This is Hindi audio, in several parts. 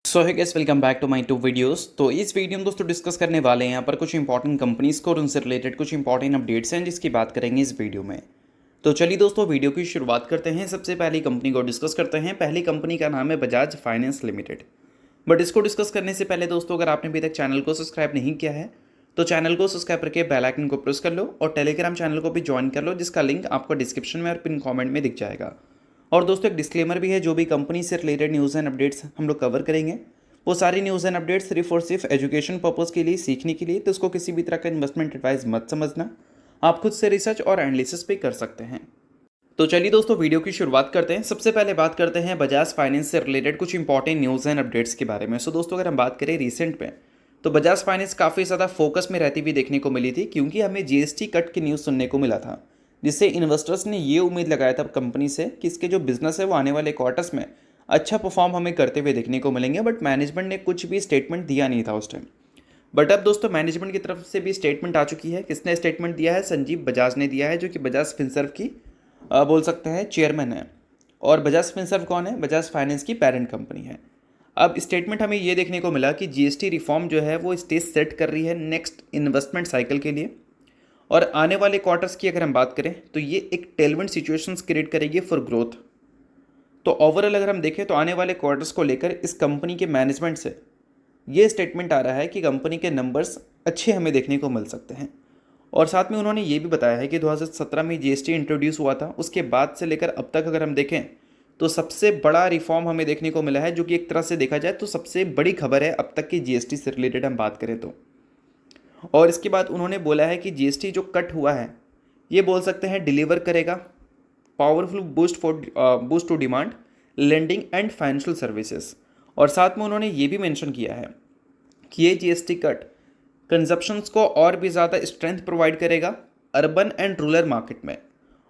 So hi guys, welcome back to my two videos. तो इस वीडियो में दोस्तों डिस्कस करने वाले हैं यहाँ पर कुछ इंपॉर्टेंट कंपनीज को और उनसे रिलेटेड कुछ इंपॉर्टेंट अपडेट्स हैं जिसकी बात करेंगे इस वीडियो में। तो चलिए दोस्तों वीडियो की शुरुआत करते हैं। सबसे पहली कंपनी को डिस्कस करते हैं। पहली कंपनी का नाम है बजाज फाइनेंस लिमिटेड। बट इसको डिस्कस करने से पहले दोस्तों, अगर आपने अभी तक चैनल को सब्सक्राइब नहीं किया है तो चैनल को सब्सक्राइब करके बेल आइकन को प्रेस कर लो और टेलीग्राम चैनल को भी ज्वाइन कर लो, जिसका लिंक आपको डिस्क्रिप्शन में और पिन कमेंट में दिख जाएगा। और दोस्तों एक डिस्क्लेमर भी है, जो भी कंपनी से रिलेटेड न्यूज़ एंड अपडेट्स हम लोग कवर करेंगे वो सारी न्यूज़ एंड अपडेट्स सिर्फ और सिर्फ एजुकेशन पर्पज़ के लिए, सीखने के लिए, तो इसको किसी भी तरह का इन्वेस्टमेंट एडवाइस मत समझना। आप खुद से रिसर्च और एनालिसिस भी कर सकते हैं। तो चलिए दोस्तों वीडियो की शुरुआत करते हैं। सबसे पहले बात करते हैं बजाज फाइनेंस से रिलेटेड कुछ इंपॉर्टेंट न्यूज़ एंड अपडेट्स के बारे में। सो दोस्तों अगर हम बात करें रिसेंट में, तो बजाज फाइनेंस काफ़ी ज़्यादा फोकस में रहती हुई देखने को मिली थी, क्योंकि हमें जीएसटी कट की न्यूज़ सुनने को मिला था, जिससे इन्वेस्टर्स ने ये उम्मीद लगाया था कंपनी से कि इसके जो बिजनेस है वो आने वाले क्वार्टर्स में अच्छा परफॉर्म हमें करते हुए देखने को मिलेंगे। बट मैनेजमेंट ने कुछ भी स्टेटमेंट दिया नहीं था उस टाइम। बट अब दोस्तों मैनेजमेंट की तरफ से भी स्टेटमेंट आ चुकी है। किसने स्टेटमेंट दिया है? संजीव बजाज ने दिया है, जो कि बजाज फिनसर्व की बोल सकते हैं चेयरमैन है। और बजाज फिनसर्व कौन है? बजाज फाइनेंस की पेरेंट कंपनी है। अब स्टेटमेंट हमें ये देखने को मिला कि जीएसटी रिफॉर्म जो है वो स्टेज सेट कर रही है नेक्स्ट इन्वेस्टमेंट साइकिल के लिए। और आने वाले क्वार्टर्स की अगर हम बात करें तो ये एक टेलविंड सिचुएशंस क्रिएट करेगी फॉर ग्रोथ। तो ओवरऑल अगर हम देखें तो आने वाले क्वार्टर्स को लेकर इस कंपनी के मैनेजमेंट से ये स्टेटमेंट आ रहा है कि कंपनी के नंबर्स अच्छे हमें देखने को मिल सकते हैं। और साथ में उन्होंने ये भी बताया है कि 2017 में जीएसटी इंट्रोड्यूस हुआ था, उसके बाद से लेकर अब तक अगर हम देखें तो सबसे बड़ा रिफॉर्म हमें देखने को मिला है, जो कि एक तरह से देखा जाए तो सबसे बड़ी खबर है अब तक की जीएसटी से रिलेटेड हम बात करें तो। और इसके बाद उन्होंने बोला है कि जीएसटी जो कट हुआ है ये बोल सकते हैं डिलीवर करेगा powerful boost to demand, lending and financial services. और साथ में उन्होंने ये भी मेंशन किया है कि ये जीएसटी कट कंजप्शंस को और भी ज़्यादा स्ट्रेंथ प्रोवाइड करेगा अर्बन एंड रूरल मार्केट में।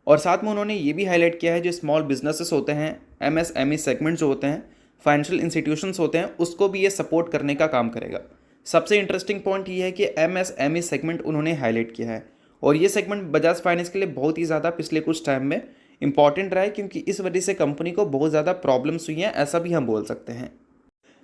और साथ में उन्होंने ये भी हाईलाइट किया है जो स्मॉल बिजनेसेस होते हैं, एमएसएमई सेगमेंट जो होते हैं, फाइनेंशियल इंस्टीट्यूशंस होते हैं, उसको भी ये सपोर्ट करने का काम करेगा। सबसे इंटरेस्टिंग पॉइंट ये है कि एमएसएमई सेगमेंट उन्होंने हाईलाइट किया है, और ये सेगमेंट बजाज फाइनेंस के लिए बहुत ही ज़्यादा पिछले कुछ टाइम में इंपॉर्टेंट रहा है, क्योंकि इस वजह से कंपनी को बहुत ज़्यादा प्रॉब्लम्स हुई हैं, ऐसा भी हम बोल सकते हैं।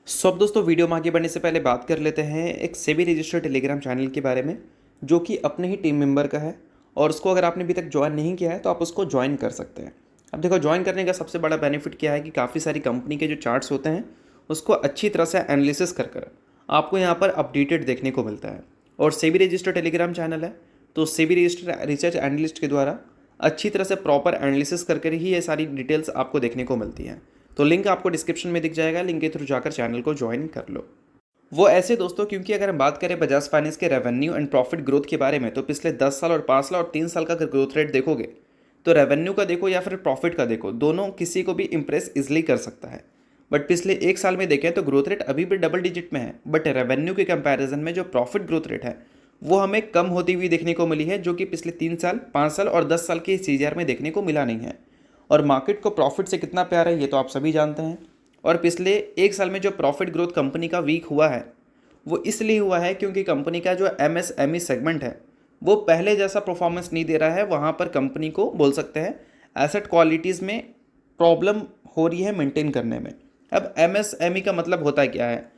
सो अब दोस्तों वीडियो में आगे बढ़ने से पहले बात कर लेते हैं एक सेबी रजिस्टर्ड टेलीग्राम चैनल के बारे में, जो कि अपने ही टीम मेंबर का है। और उसको अगर आपने अभी तक ज्वाइन नहीं किया है तो आप उसको ज्वाइन कर सकते हैं। अब देखो ज्वाइन करने का सबसे बड़ा बेनिफिट क्या है कि काफ़ी सारी कंपनी के जो चार्ट्स होते हैं उसको अच्छी तरह से एनालिसिस कर कर आपको यहाँ पर अपडेटेड देखने को मिलता है। और सेबी रजिस्टर्ड टेलीग्राम चैनल है, तो सेबी रजिस्टर्ड रिसर्च एनालिस्ट के द्वारा अच्छी तरह से प्रॉपर एनालिसिस करके ही ये सारी डिटेल्स आपको देखने को मिलती हैं। तो लिंक आपको डिस्क्रिप्शन में दिख जाएगा, लिंक के थ्रू जाकर चैनल को ज्वाइन कर लो। वो ऐसे दोस्तों क्योंकि अगर हम बात करें बजाज फाइनेंस के रेवेन्यू एंड प्रॉफिट ग्रोथ के बारे में, तो पिछले 10 साल और 5 साल और 3 साल का अगर ग्रोथ रेट देखोगे तो रेवेन्यू का देखो या फिर प्रॉफिट का देखो, दोनों किसी को भी इंप्रेस इजिली कर सकता है। बट पिछले एक साल में देखें तो ग्रोथ रेट अभी भी डबल डिजिट में है, बट रेवेन्यू के कंपैरिजन में जो प्रॉफिट ग्रोथ रेट है वो हमें कम होती हुई देखने को मिली है, जो कि पिछले 3 साल, 5 साल और 10 साल के सीजीआर में देखने को मिला नहीं है। और मार्केट को प्रॉफिट से कितना प्यार है ये तो आप सभी जानते हैं। और पिछले एक साल में जो प्रॉफिट ग्रोथ कंपनी का वीक हुआ है वो इसलिए हुआ है क्योंकि कंपनी का जो एमएसएमई सेगमेंट है वो पहले जैसा परफॉर्मेंस नहीं दे रहा है। वहाँ पर कंपनी को बोल सकते हैं एसेट क्वालिटीज़ में प्रॉब्लम हो रही है मेंटेन करने में। अब एमएसएमई का मतलब होता है क्या है?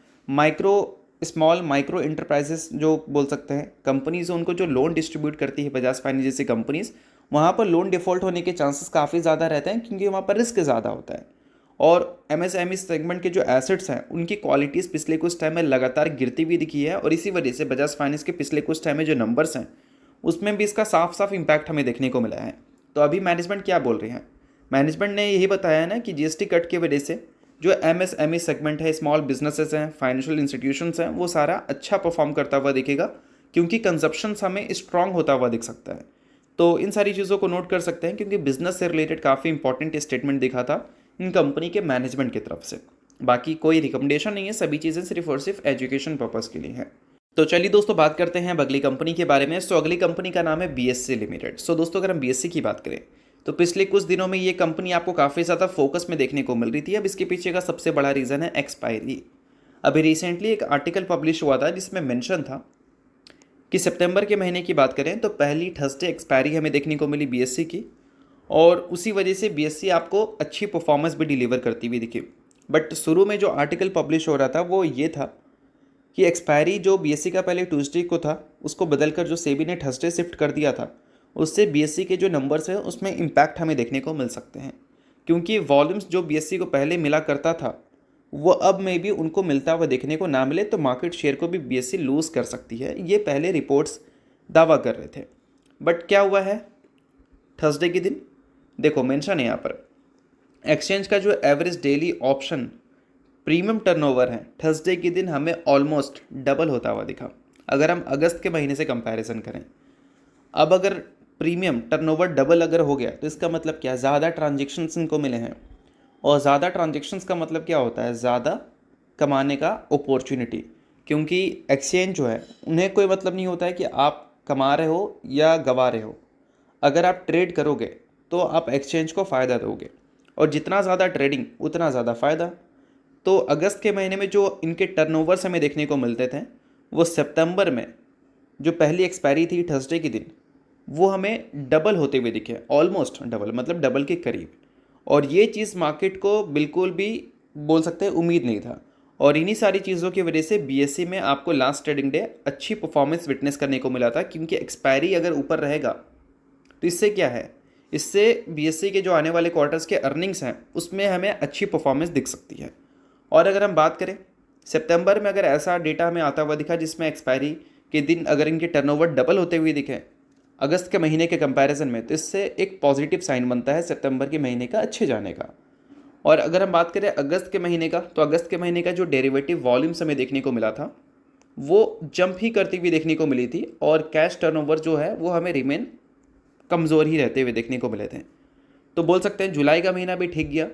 स्मॉल माइक्रो इंटरप्राइजेस जो बोल सकते हैं कंपनीज, उनको जो लोन डिस्ट्रीब्यूट करती है बजाज फाइनेंस जैसी कंपनीज, वहाँ पर लोन डिफ़ॉल्ट होने के चांसेस काफ़ी ज़्यादा रहते हैं, क्योंकि वहाँ पर रिस्क ज़्यादा होता है। और एमएसएमई सेगमेंट के जो एसेट्स हैं उनकी क्वालिटीज़ पिछले कुछ टाइम में लगातार गिरती हुई दिखी है, और इसी वजह से बजाज फाइनेंस के पिछले कुछ टाइम में जो नंबर्स हैं उसमें भी इसका साफ साफ इम्पैक्ट हमें देखने को मिला है। तो अभी मैनेजमेंट क्या बोल रही है? मैनेजमेंट ने यही बताया है ना कि जीएसटी कट की वजह से जो एमएसएमई सेगमेंट है, स्मॉल बिजनेसेस हैं, फाइनेंशियल इंस्टीट्यूशंस हैं, वो सारा अच्छा परफॉर्म करता हुआ दिखेगा, क्योंकि कंजप्शन हमें स्ट्रांग होता हुआ दिख सकता है। तो इन सारी चीज़ों को नोट कर सकते हैं, क्योंकि बिजनेस से रिलेटेड काफ़ी इंपॉर्टेंट स्टेटमेंट दिखा था इन कंपनी के मैनेजमेंट की तरफ से। बाकी कोई रिकमेंडेशन नहीं है, सभी चीज़ें सिर्फ और सिर्फ एजुकेशन पर्पज़ के लिए हैं। तो चलिए दोस्तों बात करते हैं अब अगली कंपनी के बारे में। सो अगली कंपनी का नाम है बीएससी लिमिटेड। सो दोस्तों अगर हम बीएससी की बात करें तो पिछले कुछ दिनों में ये कंपनी आपको काफ़ी ज़्यादा फोकस में देखने को मिल रही थी। अब इसके पीछे का सबसे बड़ा रीज़न है एक्सपायरी। अभी रिसेंटली एक आर्टिकल पब्लिश हुआ था जिसमें मेंशन था कि सितंबर के महीने की बात करें तो पहली थर्सडे एक्सपायरी हमें देखने को मिली बीएससी की, और उसी वजह से बीएससी आपको अच्छी परफॉर्मेंस भी डिलीवर करती हुई दिखी। बट शुरू में जो आर्टिकल पब्लिश हो रहा था वो ये था कि एक्सपायरी जो बीएससी का पहले ट्यूसडे को था उसको बदलकर जो सेबी ने थर्सडे शिफ्ट कर दिया था, उससे बीएससी के जो नंबर्स हैं उसमें इम्पैक्ट हमें देखने को मिल सकते हैं, क्योंकि वॉल्यूम्स जो बीएससी को पहले मिला करता था वो अब में भी उनको मिलता हुआ देखने को ना मिले, तो मार्केट शेयर को भी बीएससी लूज़ कर सकती है, ये पहले रिपोर्ट्स दावा कर रहे थे। बट क्या हुआ है थर्सडे के दिन, देखो मेंशन है यहाँ पर, एक्सचेंज का जो average daily option premium turnover है थर्सडे के दिन हमें ऑलमोस्ट डबल होता हुआ दिखा। अगर हम अगस्त के महीने से कंपैरिजन करें, अब अगर प्रीमियम टर्नओवर डबल अगर हो गया तो इसका मतलब क्या, ज़्यादा ट्रांजेक्शन्स इनको मिले हैं, और ज़्यादा ट्रांजेक्शन्स का मतलब क्या होता है, ज़्यादा कमाने का अपॉर्चुनिटी, क्योंकि एक्सचेंज जो है उन्हें कोई मतलब नहीं होता है कि आप कमा रहे हो या गवा रहे हो। अगर आप ट्रेड करोगे तो आप एक्सचेंज को फ़ायदा दोगे, और जितना ज़्यादा ट्रेडिंग उतना ज़्यादा फ़ायदा। तो अगस्त के महीने में जो इनके टर्नओवर्स हमें देखने को मिलते थे वो सितंबर में जो पहली एक्सपायरी थी थर्सडे के दिन वो हमें डबल होते हुए दिखे, ऑलमोस्ट डबल, मतलब डबल के करीब। और ये चीज़ मार्केट को बिल्कुल भी बोल सकते हैं उम्मीद नहीं था, और इन्हीं सारी चीज़ों की वजह से बीएससी में आपको लास्ट ट्रेडिंग डे अच्छी परफॉर्मेंस विटनेस करने को मिला था, क्योंकि एक्सपायरी अगर ऊपर रहेगा तो इससे क्या है, इससे बीएससी के जो आने वाले क्वार्टर्स के अर्निंग्स हैं उसमें हमें अच्छी परफॉर्मेंस दिख सकती है। और अगर हम बात करें सितंबर में, अगर ऐसा डेटा हमें आता हुआ दिखा जिसमें एक्सपायरी के दिन अगर इनके टर्नओवर डबल होते हुए दिखे अगस्त के महीने के कंपैरिजन में, तो इससे एक पॉजिटिव साइन बनता है सितंबर के महीने का अच्छे जाने का। और अगर हम बात करें अगस्त के महीने का, तो अगस्त के महीने का जो डेरिवेटिव वॉल्यूम्स हमें देखने को मिला था वो जंप ही करती हुई देखने को मिली थी, और कैश टर्नओवर जो है वो हमें रिमेन कमज़ोर ही रहते हुए देखने को मिले थे। तो बोल सकते हैं जुलाई का महीना भी ठीक गया,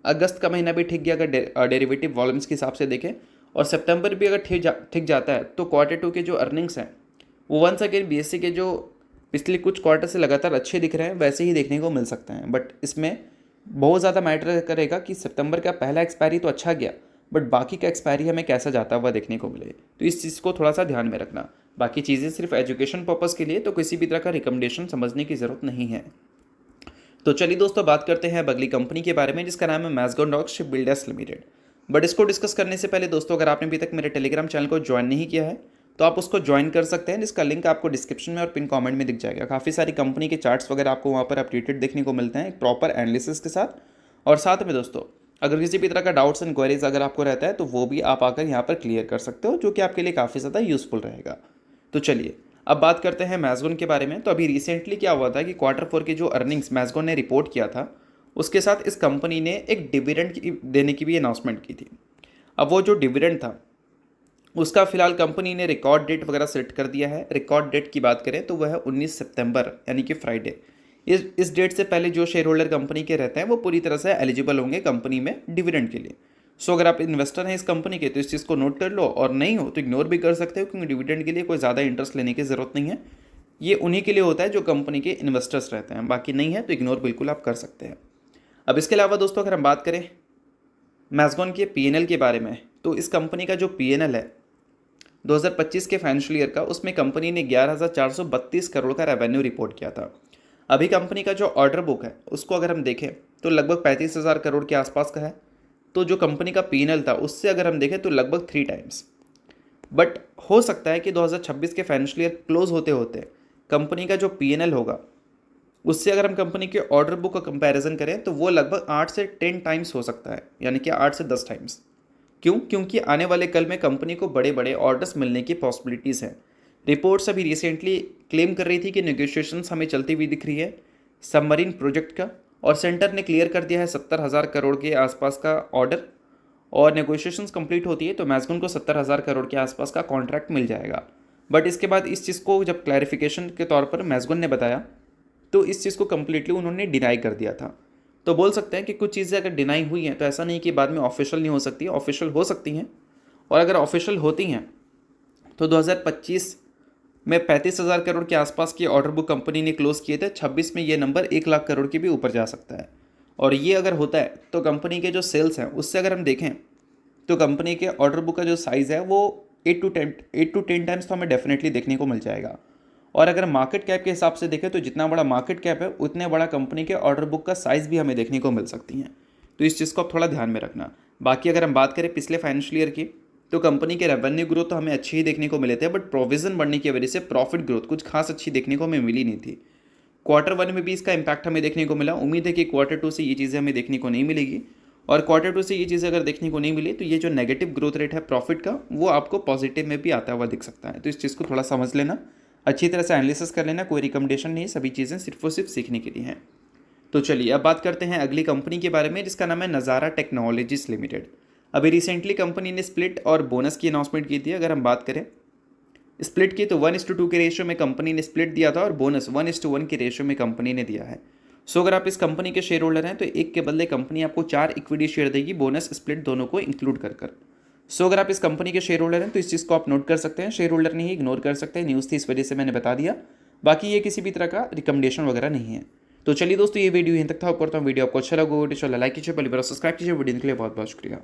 अगस्त का महीना भी ठीक गया अगर डेरिवेटिव वॉल्यूम्स के हिसाब से देखें, और सितंबर भी अगर ठीक जाता है तो क्वार्टर टू के जो अर्निंग्स हैं वो वंस अगेन बीएससी के जो पिछले कुछ क्वार्टर से लगातार अच्छे दिख रहे हैं वैसे ही देखने को मिल सकते हैं। बट इसमें बहुत ज़्यादा मैटर करेगा कि सितंबर का पहला एक्सपायरी तो अच्छा गया, बट बाकी का एक्सपायरी हमें कैसा जाता हुआ देखने को मिले, तो इस चीज़ को थोड़ा सा ध्यान में रखना। बाकी चीज़ें सिर्फ एजुकेशन पर्पज़ के लिए, तो किसी भी तरह का रिकमेंडेशन समझने की ज़रूरत नहीं है। तो चलिए दोस्तों बात करते हैं अब अगली कंपनी के बारे में जिसका नाम है Mazagon dock ship builders limited. But इसको डिस्कस करने से पहले दोस्तों, अगर आपने अभी तक मेरे टेलीग्राम चैनल को ज्वाइन नहीं किया है तो आप उसको ज्वाइन कर सकते हैं, जिसका लिंक आपको डिस्क्रिप्शन में और पिन कमेंट में दिख जाएगा। काफ़ी सारी कंपनी के चार्ट्स वगैरह आपको वहाँ पर अपडेटेड देखने को मिलते हैं एक प्रॉपर एनालिसिस के साथ। और साथ में दोस्तों, अगर किसी भी तरह का डाउट्स एंड क्वेरीज अगर आपको रहता है तो वो भी आप आकर यहाँ पर क्लियर कर सकते हो, जो कि आपके लिए काफ़ी ज़्यादा यूज़फुल रहेगा। तो चलिए अब बात करते हैं मैज़गॉन के बारे में। तो अभी रिसेंटली क्या हुआ था कि क्वार्टर फोर की जो अर्निंग्स मैज़गॉन ने रिपोर्ट किया था उसके साथ इस कंपनी ने एक डिविडेंड देने की भी अनाउंसमेंट की थी। अब वो जो डिविडेंड था उसका फिलहाल कंपनी ने रिकॉर्ड डेट वगैरह सेट कर दिया है। रिकॉर्ड डेट की बात करें तो वह है 19 सितंबर यानी कि फ्राइडे। इस डेट से पहले जो शेयर होल्डर कंपनी के रहते हैं वो पूरी तरह से एलिजिबल होंगे कंपनी में डिविडेंड के लिए। सो अगर आप इन्वेस्टर हैं इस कंपनी के तो इस चीज़ को नोट कर लो, और नहीं हो तो इग्नोर भी कर सकते हो, क्योंकि डिविडेंड के लिए कोई ज़्यादा इंटरेस्ट लेने की ज़रूरत नहीं है। ये उन्हीं के लिए होता है जो कंपनी के इन्वेस्टर्स रहते हैं, बाकी नहीं है तो इग्नोर बिल्कुल आप कर सकते हैं। अब इसके अलावा दोस्तों अगर हम बात करें मैज़गॉन के पीएनएल के बारे में, तो इस कंपनी का जो पीएनएल है 2025 के फाइनेंशियल ईयर का, उसमें कंपनी ने 11,432 करोड़ का रेवेन्यू रिपोर्ट किया था। अभी कंपनी का जो ऑर्डर बुक है उसको अगर हम देखें तो लगभग 35,000 करोड़ के आसपास का है। तो जो कंपनी का पीएनएल था उससे अगर हम देखें तो लगभग 3 टाइम्स। बट हो सकता है कि 2026 के फाइनेंशियल ईयर क्लोज होते होते कंपनी का जो पीएनएल होगा उससे अगर हम कंपनी के ऑर्डर बुक का कंपैरिजन करें तो वो लगभग 8 से 10 टाइम्स हो सकता है, यानी कि 8 से 10 टाइम्स। क्यों? क्योंकि आने वाले कल में कंपनी को बड़े बड़े ऑर्डर्स मिलने की पॉसिबिलिटीज़ हैं। रिपोर्ट्स अभी रिसेंटली क्लेम कर रही थी कि नेगोशिएशंस हमें चलती हुई दिख रही है सबमरीन प्रोजेक्ट का, और सेंटर ने क्लियर कर दिया है 70,000 करोड़ के आसपास का ऑर्डर, और नेगोशिएशंस कंप्लीट होती है तो मैज़गॉन को 70,000 करोड़ के आसपास का कॉन्ट्रैक्ट मिल जाएगा। बट इसके बाद इस चीज़ को जब क्लैरिफिकेशन के तौर पर मैज़गॉन ने बताया तो इस चीज़ को कम्प्लीटली उन्होंने डिनाई कर दिया था। तो बोल सकते हैं कि कुछ चीज़ें अगर डिनाई हुई हैं तो ऐसा नहीं कि बाद में ऑफिशियल नहीं हो सकती, ऑफिशियल हो सकती हैं। और अगर ऑफिशियल होती हैं तो 2025 में 35,000 करोड़ के आसपास की ऑर्डर बुक कंपनी ने क्लोज किए थे। 26 में ये नंबर 1 लाख करोड़ के भी ऊपर जा सकता है। और ये अगर होता है तो कंपनी के जो सेल्स हैं उससे अगर हम देखें तो कंपनी के ऑर्डर बुक का जो साइज़ है वो 8 to 10 टाइम्स तो हमें डेफिनेटली देखने को मिल जाएगा। और अगर मार्केट कैप के हिसाब से देखें तो जितना बड़ा मार्केट कैप है उतने बड़ा कंपनी के ऑर्डर बुक का साइज़ भी हमें देखने को मिल सकती हैं। तो इस चीज़ को आप थोड़ा ध्यान में रखना। बाकी अगर हम बात करें पिछले फाइनेंशियल ईयर की, तो कंपनी के रेवेन्यू ग्रोथ तो हमें अच्छी ही देखने को मिले थे, बट प्रोविजन बढ़ने की वजह से प्रॉफिट ग्रोथ कुछ खास अच्छी देखने को हमें मिली नहीं थी। क्वार्टर वन में भी इसका इम्पैक्ट हमें देखने को मिला। उम्मीद है कि क्वार्टर टू से ये चीज़ें हमें देखने को नहीं मिलेगी, और क्वार्टर टू से ये चीज़ें अगर देखने को नहीं मिली तो ये जो नेगेटिव ग्रोथ रेट है प्रॉफिट का, वो आपको पॉजिटिव में भी आता हुआ दिख सकता है। तो इस चीज़ को थोड़ा समझ लेना, अच्छी तरह से एनालिसिस कर लेना। कोई रिकमेंडेशन नहीं है, सभी चीज़ें सिर्फ और सिर्फ सीखने के लिए हैं। तो चलिए अब बात करते हैं अगली कंपनी के बारे में, जिसका नाम है नज़ारा टेक्नोलॉजीज लिमिटेड। अभी रिसेंटली कंपनी ने स्प्लिट और बोनस की अनाउंसमेंट की थी। अगर हम बात करें स्प्लिट की, तो 1:2 के रेशियो में कंपनी ने स्प्लिट दिया था, और बोनस 1:1 के रेशियो में कंपनी ने दिया है। सो अगर आप इस कंपनी के शेयर होल्डर हैं तो एक के बदले कंपनी आपको 4 इक्विटी शेयर देगी, बोनस स्प्लिट दोनों को इंक्लूड कर। सो अगर आप इस कंपनी के शेयर होल्डर हैं तो इस चीज़ को आप नोट कर सकते हैं। शेयर होल्डर नहीं, इग्नोर कर सकते हैं, न्यूज़ थी इस वजह से मैंने बता दिया। बाकी ये किसी भी तरह का रिकमेंडेशन वगैरह नहीं है। तो चलिए दोस्तों, ये वीडियो यहीं तक था। ऊपर तो वीडियो आपको अच्छा लगा, वीडियो लाइक कीजिए, पहली बार सब्सक्राइब कीजिए। वीडियो के लिए बहुत बहुत शुक्रिया।